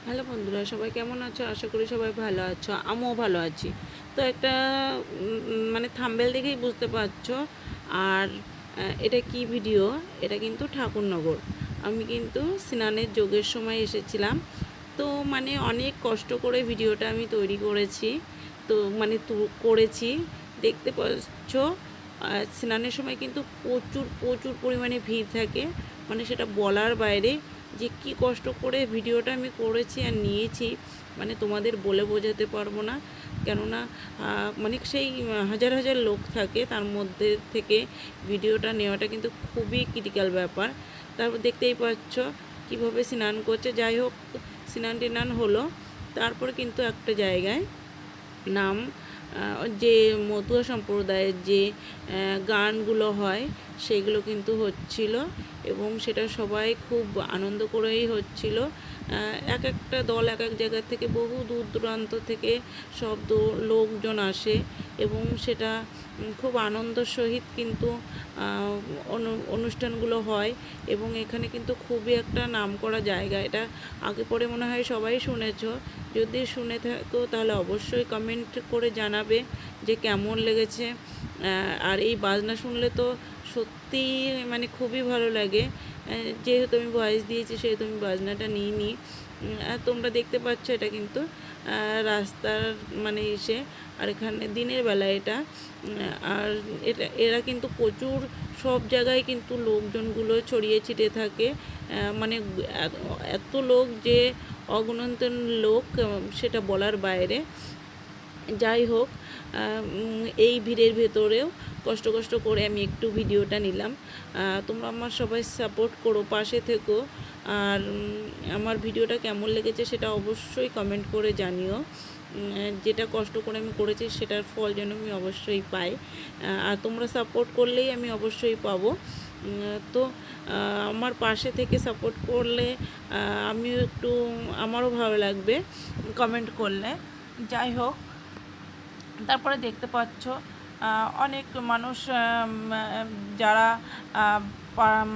Hello বন্ধুরা, সবাই কেমন আছো? আশা করি সবাই ভালো আছো, আমিও ভালো আছি। তো একটা মানে থাম্বনেল দেখেই বুঝতে পারছো। আর এটা কি ভিডিও? এটা কিন্তু ঠাকুরনগর। আমি কিন্তু স্নানের যোগের সময় এসেছিলাম। তো মানে অনেক কষ্ট করে ভিডিওটা আমি তৈরি করেছি। তো মানে করেছি, দেখতে পাচ্ছ। স্নানের সময় কিন্তু প্রচুর প্রচুর পরিমাণে ভিড় থাকে, মানে সেটা বলার বাইরে। যে কি কষ্ট করে ভিডিওটা আমি করেছি আর নিয়েছি, মানে তোমাদের বলে বোঝাতে পারবো না। কেননা মানে সেই হাজার হাজার লোক থাকে, তার মধ্যে থেকে ভিডিওটা নেওয়াটা কিন্তু খুবই ক্রিটিক্যাল ব্যাপার। তারপর দেখতেই পাচ্ছ কীভাবে স্নান করছে। যাই হোক, স্নান টিনান হলো। তারপর কিন্তু একটা জায়গায় নাম যে মতুয়া সম্প্রদায়ের যে গানগুলো হয় সেগুলো কিন্তু হচ্ছিল, এবং সেটা সবাই খুব আনন্দ করেই হচ্ছিল। এক একটা দল এক এক জায়গা থেকে, বহু দূর দূরান্ত থেকে সব লোকজন আসে, এবং সেটা খুব আনন্দের সহিত কিন্তু অনুষ্ঠানগুলো হয়। এবং এখানে কিন্তু খুবই একটা নামকরা জায়গা। এটা আগে পরে মনে হয় সবাই শুনেছো। যদি শুনে থাকো তাহলে অবশ্যই কমেন্ট করে জানাবে যে কেমন লেগেছে। আর এই বাজনা শুনলে তো সত্যি মানে খুবই ভালো লাগে। যেহেতু আমি ভয়েস দিয়েছি সেহেতু আমি বাজনাটা নিইনি। আর তোমরা দেখতে পাচ্ছ এটা কিন্তু রাস্তার মানে এসে, আর এখানে দিনের বেলা এটা। আর এরা কিন্তু প্রচুর সব জায়গায় কিন্তু লোকজনগুলো ছড়িয়ে ছিটে থাকে। মানে এত লোক যে অগণন্ত লোক, সেটা বলার বাইরে। যাই হোক, এই ভিড়ের ভেতরেও কষ্ট করে আমি একটু ভিডিওটা নিলাম। তোমরা আমার সবাই সাপোর্ট করো, পাশে থেকো। আর আমার ভিডিওটা কেমন লেগেছে সেটা অবশ্যই কমেন্ট করে জানিও। যেটা কষ্ট করে আমি করেছি সেটার ফল যেন আমি অবশ্যই পাই। আর তোমরা সাপোর্ট করলেই আমি অবশ্যই পাবো। তো আমার পাশে থেকে সাপোর্ট করলে আমিও একটু, আমারও ভালো লাগবে কমেন্ট করলে। যাই হোক, তারপরে দেখতে পাচ্ছ অনেক মানুষ যারা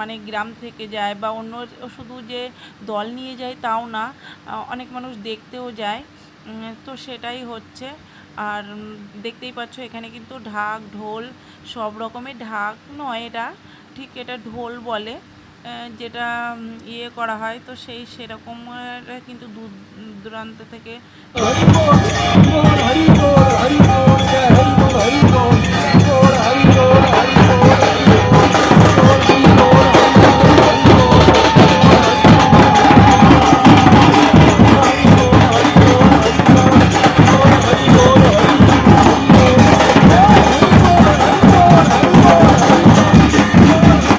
মানে গ্রাম থেকে যায়, বা অন্য শুধু যে দল নিয়ে যায় তাও না, অনেক মানুষ দেখতেও যায়। তো সেটাই হচ্ছে। আর দেখতেই পাচ্ছ এখানে কিন্তু ঢাক ঢোল, সব রকমের ঢাক নয় এটা, ঠিক এটা ঢোল বলে, যেটা ইয়ে করা হয়। তো সেরকম কিন্তু দূর দূরান্ত থেকে। हरि बोल हरि बोल हरि बोल जय हरि बोल हरि बोल।